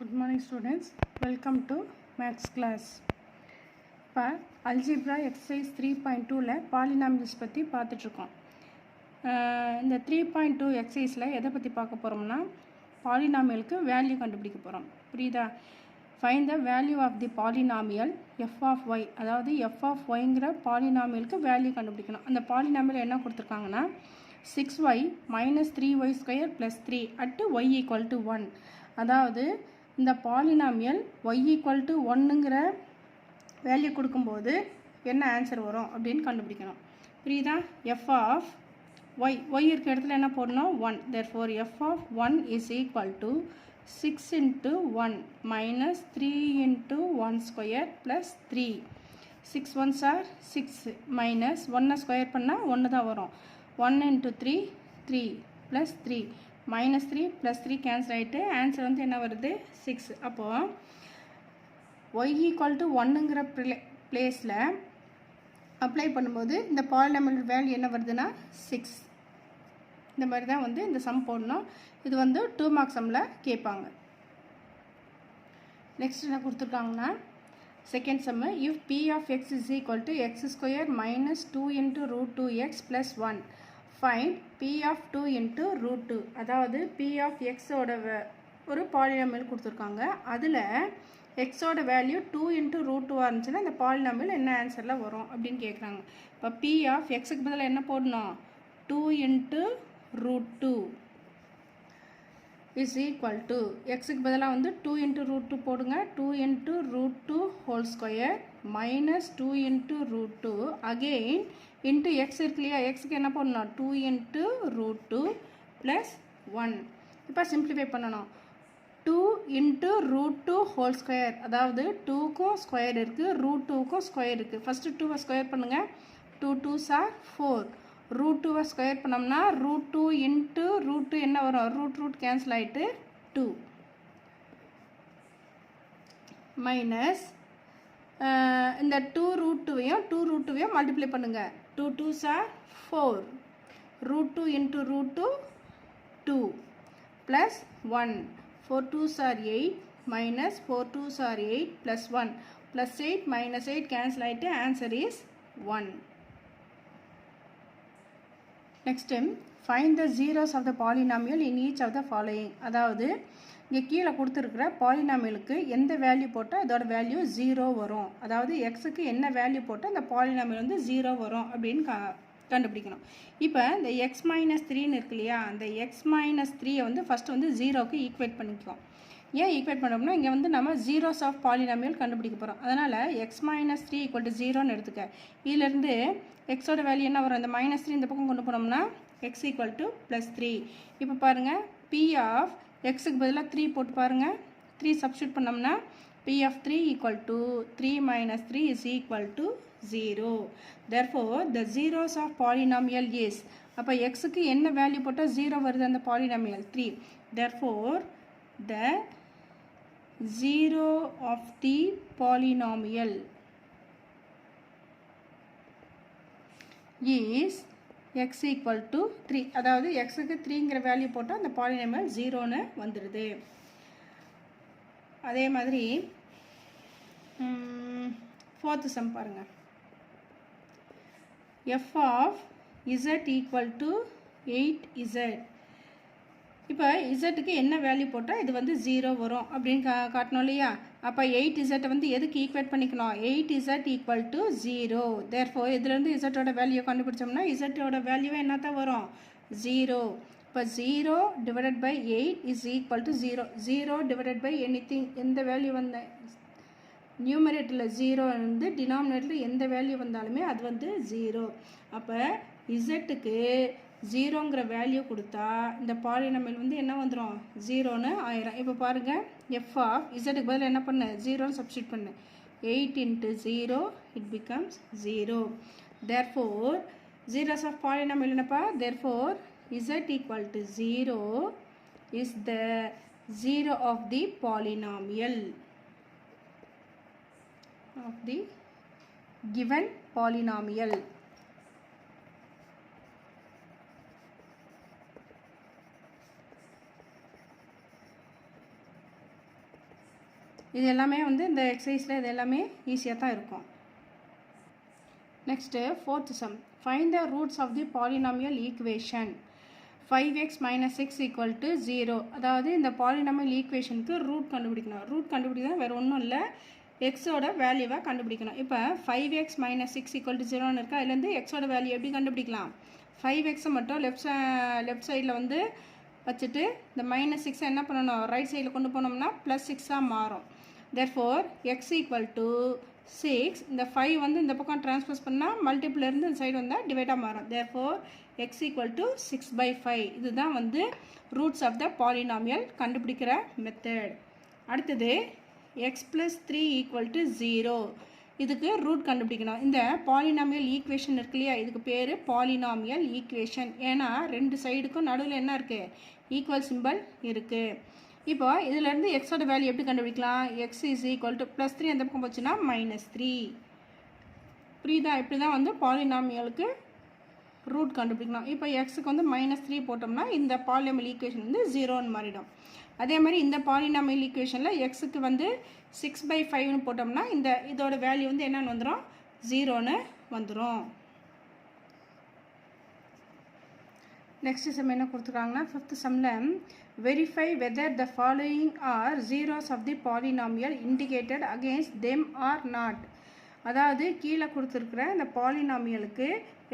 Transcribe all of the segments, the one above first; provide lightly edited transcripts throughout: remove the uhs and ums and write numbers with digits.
Good morning students, welcome to maths class. இப்போ algebra exercise 3.2ல polynomials பற்றி பார்த்துட்ருக்கோம். இந்த 3.2 எக்ஸசைஸில் எதை பற்றி பார்க்க போகிறோம்னா பாலினாமியலுக்கு வேல்யூ கண்டுபிடிக்க போகிறோம். புரியுதா? Find the value of the polynomial F of Y, அதாவது எஃப் ஆஃப் ஒய்ங்கிற பாலினாமியலுக்கு வேல்யூ கண்டுபிடிக்கணும். அந்த பாலினாமியல் என்ன கொடுத்துருக்காங்கன்னா 6y minus 3y square plus 3 at y equal to 1. அதாவது இந்த பாலினாமியல் y equal to 1ங்கிற வேல்யூ கொடுக்கும்போது என்ன ஆன்சர் வரும் அப்படின்னு கண்டுபிடிக்கணும். புரியுதா? எஃப் ஆஃப் ஒய், ஒய் இருக்கிற இடத்துல என்ன போடணும்? 1. therefore F of 1 is equal to 6 into 1 minus 3 into 1 square plus 3. 6 ones are 6 minus 1 square பண்ணால் 1 தான் வரும். 1 into 3 3 plus 3 minus 3 plus 3 cancel ஆகிட்டு ஆன்சர் வந்து என்ன வருது? 6. அப்போது y equal to 1ங்கிற பிளேஸில் அப்ளை பண்ணும்போது இந்த பாலினாமியல் வேல்யூ என்ன வருதுன்னா 6. இந்த மாதிரி தான் வந்து இந்த சம் போடணும். இது வந்து 2 மார்க் சம்மில் கேட்பாங்க. நெக்ஸ்ட் என்ன கொடுத்துருக்காங்கன்னா second Jammu, if p of x is equal to x square minus 2 into root 2x plus 1, find p of 2 into root 2. அதாவது p of x ஓட ஒரு பாலினாமியல் கொடுத்துருக்காங்க. அதில் எக்ஸோட வேல்யூ 2 into root 2 இருந்துச்சுன்னா இந்த பாலினாமியல் என்ன ஆன்சரில் வரும் அப்படின்னு கேட்குறாங்க. இப்போ p of xக்கு பதிலாக என்ன போடணும்? 2 into root 2 is equal to, xக்கு பதிலாக வந்து 2 into root 2 போடுங்க. 2 into root 2 whole square minus 2 into root 2 again into x இருக்கு இல்லையா, xக்கு என்ன பண்ணணும்? 2 into root 2 plus 1. இப்போ சிம்பிளிஃபை பண்ணணும். 2 into root 2 whole square, அதாவது 2க்கும் ஸ்கொயர் இருக்குது, root 2க்கும் ஸ்கொயர் இருக்குது. ஃபஸ்ட்டு 2வை ஸ்கொயர் பண்ணுங்கள். 2 2s are 4. root 2வை ஸ்கொயர் பண்ணோம்னா root 2 into root 2 என்ன வரும்? root கேன்சல் ஆகிட்டு 2 மைனஸ் இந்த 2 root 2வையும் 2 root 2வையும் மல்டிப்ளை பண்ணுங்கள். 2 2s are 4. root 2 into root 2 2 plus 1. 4 2s are 8 minus 4 2s are 8 plus 1 plus 8 minus 8 cancel ஆகிட்டு answer is 1. next find the zeros of the polynomial in each of the following. அதாவது இங்கே கீழே கொடுத்துருக்கிற பாலினாமியலுக்கு எந்த value போட்டால் இதோட value 0 வரும், அதாவது எக்ஸுக்கு என்ன வேல்யூ போட்டால் இந்த பாலினாமியல் வந்து 0 வரும் அப்படின்னு கண்டுபிடிக்கணும். இப்போ இந்த எக்ஸ் மைனஸ் 3ன்னு இருக்கு இல்லையா, அந்த எக்ஸ் மைனஸ் 3யை வந்து ஃபஸ்ட்டு வந்து 0க்கு ஈக்குவேட் பண்ணிக்கலாம். ஏன் ஈக்குவேட் பண்ணோம்னா இங்கே வந்து நம்ம ஜீரோஸ் ஆஃப் பாலினாமியல் கண்டுபிடிக்க போகிறோம். அதனால் எக்ஸ் மைனஸ் 3 ஈக்குவல் டு 0ன்னு எடுத்துக்க. இதிலேருந்து எக்ஸோட வேல்யூ என்ன வரும்? இந்த மைனஸ் 3 இந்த பக்கம் கொண்டு போனோம்னா எக்ஸ் ஈக்குவல் டு ப்ளஸ் 3. இப்போ பாருங்கள், பி ஆஃப் எக்ஸுக்கு பதிலாக 3 போட்டு பாருங்கள். 3 சப்ஸ்டியூட் பண்ணோம்னா p of 3 equal to 3 minus 3 is equal to 0. therefore the zeros of polynomial is, அப்போ xக்கு என்ன வேல்யூ போட்டால் 0 வருது அந்த polynomial? 3. therefore the zero of the polynomial is x equal to 3. அதாவது xக்கு 3ங்கிற வேல்யூ போட்டால் அந்த பாலினாமியல் 0ன்னு வந்துடுது. அதே மாதிரி ஃபோர்த்து சம் பாருங்கள். F of Z equal to 8z. இப்போ இசட்டுக்கு என்ன வேல்யூ போட்டால் இது வந்து 0 வரும் அப்படின்னு காட்டணும் இல்லையா? அப்போ 8z வந்து எதுக்கு ஈக்குவேட் பண்ணிக்கணும்? 8z equal to 0. தேர்ஃபோர் இதுலேருந்து இசட்டோட வேல்யூ கண்டுபிடிச்சோம்னா இசட்டோட வேல்யூவே என்ன தான் வரும்? 0. இப்போ 0 divided by 8 is equal to 0. 0 divided by anything, எந்த வேல்யூ வந்த நியூமரேட்டரில் 0 வந்து டினாமினேட்டரில் எந்த வேல்யூ வந்தாலுமே அது வந்து 0. அப்போ இசட்டுக்கு 0ங்கிற வேல்யூ கொடுத்தா இந்த பாலினாமியல் வந்து என்ன வந்துடும்? 0ன்னு ஆயிரும். இப்போ பாருங்கள், எஃப் ஆஃப் இசட்டுக்கு பதில் என்ன பண்ணு? 0ன்னு சப்ஸ்டியூட் பண்ணு. 8 into 0 it becomes 0. therefore zeros of polynomial என்னப்பா? therefore z equal to 0 is the zero of the polynomial of the given polynomial. இது எல்லாமே வந்து இந்த எக்ஸசைஸில் இது எல்லாமே ஈஸியாக தான் இருக்கும். Next fourth sum. Find the roots of the polynomial equation 5x - 6 = 0. அதாவது இந்த பாலினாமியல் ஈக்குவேஷனுக்கு ரூட் கண்டுபிடிக்கணும். ரூட் கண்டுபிடிக்கணும் வேறு ஒன்றும் இல்லை, எக்ஸோட வேல்யூவை கண்டுபிடிக்கணும். இப்போ 5x - 6 = 0ன்னு இருக்கா. இதுலேருந்து எக்ஸோட வேல்யூ எப்படி கண்டுபிடிக்கலாம்? 5xை மட்டும் லெஃப்ட் சைடில் வந்து வச்சுட்டு இந்த -6 என்ன பண்ணணும், ரைட் சைடில் கொண்டு போனோம்னா +6ஆக மாறும். therefore x = 6. இந்த 5 வந்து இந்த பக்கம் ட்ரான்ஸ்போஸ் பண்ணால் மல்டிப்ளிலேருந்து இந்த சைடு வந்தால் டிவைடாக மாறும். therefore x = 6/5. இதுதான் வந்து ரூட்ஸ் ஆஃப் த பாலினாமியல் கண்டுபிடிக்கிற மெத்தட். அடுத்தது x + 3 = 0. இதுக்கு ரூட் கண்டுபிடிக்கணும். இந்த பாலினாமியல் ஈக்குவேஷன் இருக்கு இல்லையா, இதுக்கு பேர் பாலினாமியல் ஈக்குவேஷன். ஏன்னா ரெண்டு சைடுக்கும் நடுவில் என்ன இருக்குது, ஈக்குவல் சிம்பிள் இருக்குது. இப்போ இதிலேருந்து எக்ஸோட வேல்யூ எப்படி கண்டுபிடிக்கலாம்? x = +3 அந்த பக்கம் போச்சுன்னா -3. புரியுதா? இப்படி தான் வந்து பாலினாமியலுக்கு ரூட் கண்டுபிடிக்கணும். இப்போ எக்ஸுக்கு வந்து -3 போட்டோம்னா இந்த பாலினாமியல் ஈக்குவேஷன் வந்து 0ன்னு மாறிடும். அதே மாதிரி இந்த பாலினாமியல் ஈக்குவேஷனில் எக்ஸுக்கு வந்து 6/5ன்னு போட்டோம்னா இதோட வேல்யூ வந்து என்னென்னு வந்துடும், 0ன்னு வந்துடும். நெக்ஸ்ட் சம் என்ன கொடுத்துருக்காங்கன்னா, ஃபிஃப்த் சம்மில் verify whether the following are zeroes of the polynomial indicated against them or not. அதாவது கீழே கொடுத்துருக்குற இந்த பாலினாமியலுக்கு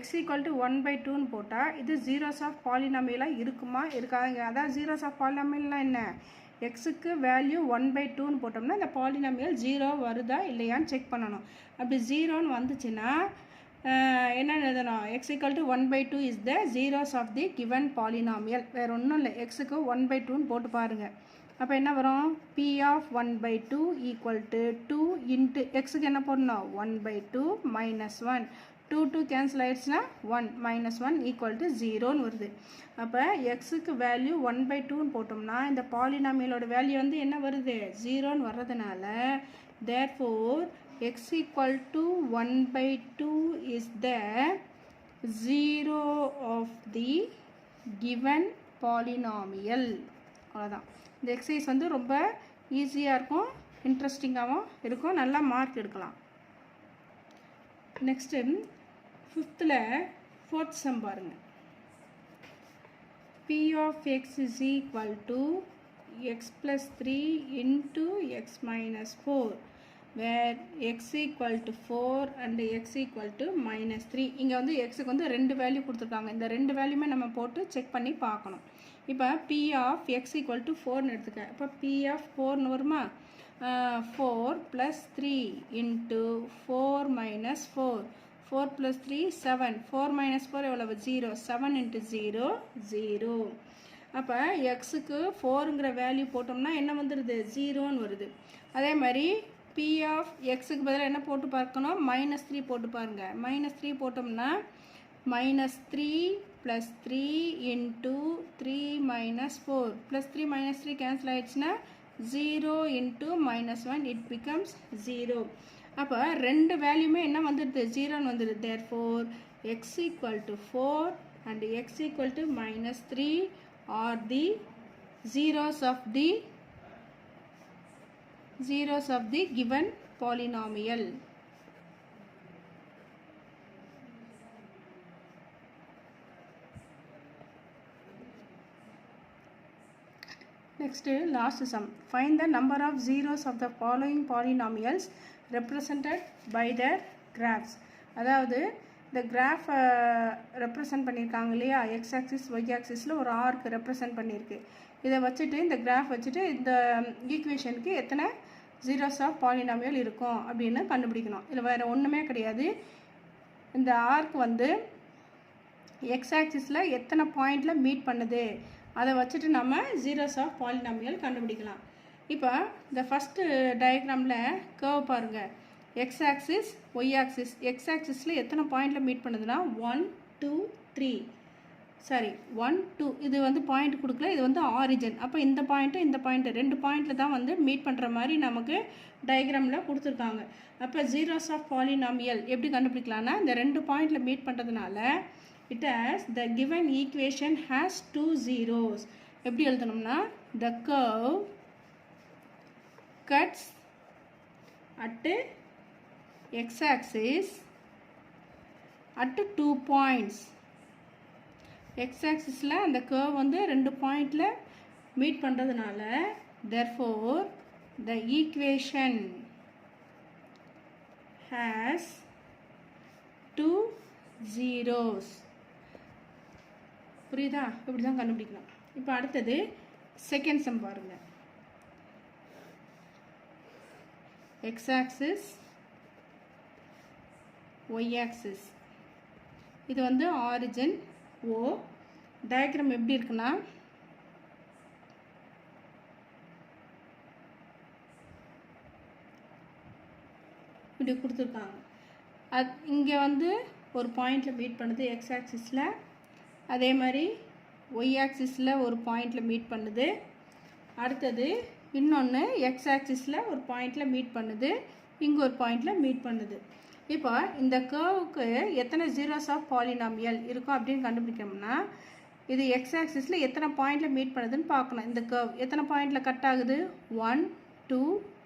x = 1/2ன்னு போட்டால் இது ஜீரோஸ் ஆஃப் பாலினாமியலாக இருக்குமா இருக்காதுங்க. அதாவது ஜீரோஸ் ஆஃப் பாலினாமியல்னால் என்ன, எக்ஸுக்கு வேல்யூ 1/2ன்னு போட்டோம்னா இந்த பாலினாமியல் 0 வருதா இல்லையான்னு செக் பண்ணணும். அப்படி 0ன்னு வந்துச்சுன்னா என்ன எழுதணும், x = 1/2 is the zeros of the given polynomial. வேறு ஒன்றும் இல்லை, எக்ஸுக்கு 1/2ன்னு போட்டு பாருங்கள். அப்போ என்ன வரும், p of 1/2 = 2 இன்ட்டு எக்ஸுக்கு என்ன போடணும், 1/2 - 1. 2 கேன்சல் ஆயிடுச்சுன்னா 1 - 1 = 0ன்னு வருது. அப்போ எக்ஸுக்கு வேல்யூ 1/2ன்னு போட்டோம்னா இந்த பாலினாமியலோட வேல்யூ வந்து என்ன வருது, 0ன்னு வர்றதுனால therefore x = 1/2 is the zero of the given polynomial. அவ்வளோதான். இந்த எக்ஸசைஸ் வந்து ரொம்ப ஈஸியாக இருக்கும், இன்ட்ரெஸ்டிங்காகவும் இருக்கும், நல்லா மார்க் எடுக்கலாம். நெக்ஸ்ட்டு ஃபிஃப்த்தில் ஃபோர்த் சம் பாருங்கள். p of x = x + 3 × x - 4 where x = 4 and x = -3. இங்கே வந்து எக்ஸுக்கு வந்து ரெண்டு வேல்யூ கொடுத்துருக்காங்க. இந்த ரெண்டு வேல்யூமே நம்ம போட்டு செக் பண்ணி பார்க்கணும். இப்போ p of x = 4ன்னு எடுத்துக்க. இப்போ p of 4ன்னு வருமா, 4 + 3 × 4 - 4. 4 + 3 7. 4 - 4 எவ்வளவு, 0. 7 × 0 0. அப்போ எக்ஸுக்கு 4ங்கிற வேல்யூ போட்டோம்னா என்ன வந்துடுது, 0ன்னு வருது. அதே மாதிரி p of xக்கு பதிலாக என்ன போட்டு பார்க்கணும், -3 போட்டு பாருங்கள். -3 போட்டோம்னா -3 + 3 × 3 - 4. +3 - 3 கேன்சல் ஆகிடுச்சுன்னா 0 × -1 it becomes 0. அப்போ ரெண்டு வேல்யூமே என்ன வந்துடுது, 0ன்னு வந்துடுது. therefore x = 4 and x = -3 are the zeros of the given polynomial. Next, last sum. Find the number of zeros of the following polynomials represented by their graphs. அதாவது இந்த கிராஃப் ரெப்ரசன்ட் பண்ணியிருக்காங்க இல்லையா, X axis Y ஆக்சிஸில் ஒரு arc represent பண்ணியிருக்கு. இதை வச்சுட்டு இந்த graph வச்சுட்டு இந்த ஈக்குவேஷனுக்கு எத்தனை ஜீரோஸ் ஆஃப் பாலினாமியல் இருக்கும் அப்படின்னு கண்டுபிடிக்கணும். இதில் வேறு ஒன்றுமே கிடையாது. இந்த ஆர்க் வந்து எக்ஸ் ஆக்சிஸில் எத்தனை பாயிண்டில் மீட் பண்ணுது அதை வச்சுட்டு நம்ம ஜீரோஸ் ஆஃப் பாலினாமியல் கண்டுபிடிக்கலாம். இப்போ இந்த ஃபஸ்ட்டு டயக்ராமில் கர்வ் பாருங்கள், x axis y axis. X ஆக்சிஸில் எத்தனை பாயிண்டில் மீட் பண்ணுதுன்னா 1 2 3 சாரி 1 2 இது வந்து பாயிண்ட் கொடுக்கல, இது வந்து ஆரிஜின். அப்போ இந்த பாயிண்ட்டு ரெண்டு பாயிண்டில் தான் வந்து மீட் பண்ணுற மாதிரி நமக்கு டயக்ராமில் கொடுத்துருக்காங்க. அப்போ ஜீரோஸ் ஆஃப் பாலினாமியல் எப்படி கண்டுபிடிக்கலான்னா, இந்த ரெண்டு பாயிண்டில் மீட் பண்ணுறதுனால it has the given equation has two zeros. எப்படி எழுதணும்னா, the curve cuts at x-axis at 2 points. x-axisல அந்த curve வந்து 2 பாயிண்ட்ல மீட் பண்றதுனால therefore the equation has 2 zeros. புரியுதா? இப்படி தான் கண்டுபிடிக்கலாம். இப்போ அடுத்தது செகண்ட் சம் பாருங்க. x axis y axis இது வந்து origin O. டயக்ராம் எப்படி இருக்குன்னா இப்படி கொடுத்துருக்காங்க. இங்கே வந்து ஒரு பாயிண்டில் மீட் பண்ணுது எக்ஸ் ஆக்சிஸில், அதே மாதிரி ஒய் ஆக்சிஸில் ஒரு பாயிண்டில் மீட் பண்ணுது. அடுத்தது இன்னொன்று எக்ஸ் ஆக்சிஸில் ஒரு பாயிண்டில் மீட் பண்ணுது, இங்கே ஒரு பாயிண்டில் மீட் பண்ணுது. இப்போ இந்த கர்வுக்கு எத்தனை ஜீரோஸ் ஆஃப் பாலினாமியல் இருக்கும் அப்படின்னு கண்டுபிடிக்கணும்னா இது எக்ஸ் ஆக்சிஸில் எத்தனை பாயிண்டில் மீட் பண்ணுதுன்னு பார்க்கணும். இந்த கர்வ் எத்தனை பாயிண்டில் கட் ஆகுது? 1 2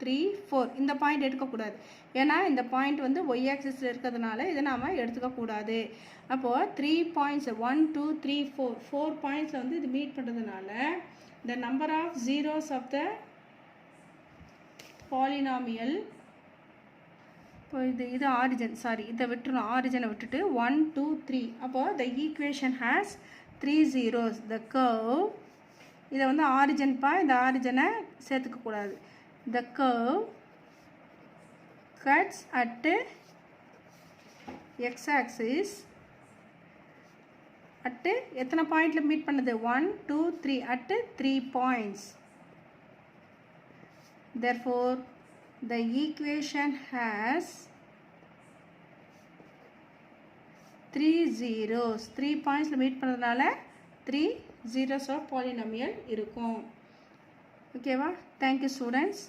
3 4. இந்த பாயிண்ட் எடுக்கக்கூடாது, ஏன்னா இந்த பாயிண்ட் வந்து ஒய் ஆக்சிஸில் இருக்கிறதுனால இதை நாம் எடுத்துக்கக்கூடாது. அப்போது 3 பாயிண்ட்ஸ் 1 2 3 4 பாயிண்ட்ஸில் வந்து இது மீட் பண்ணுறதுனால the number of zeros of the polynomial, இப்போ இது ஆரிஜின், சாரி இதை விட்டுரும், ஆரிஜினை விட்டுட்டு 1 2 3. அப்போது the equation has 3 zeros. the curve, இதை வந்து ஆரிஜின்ப்பா, இந்த ஆரிஜினை சேர்த்துக்கக்கூடாது. the curve cuts at x-axis at எத்தனை பாயிண்டில் மீட் பண்ணுது? 1 2 3 at 3 points. therefore the equation has 3 zeros. 3 பாயிண்ட்ஸில் meet பண்ணுறதுனால 3 zeros of polynomial இருக்கும். ஓகேவா? Thank you students.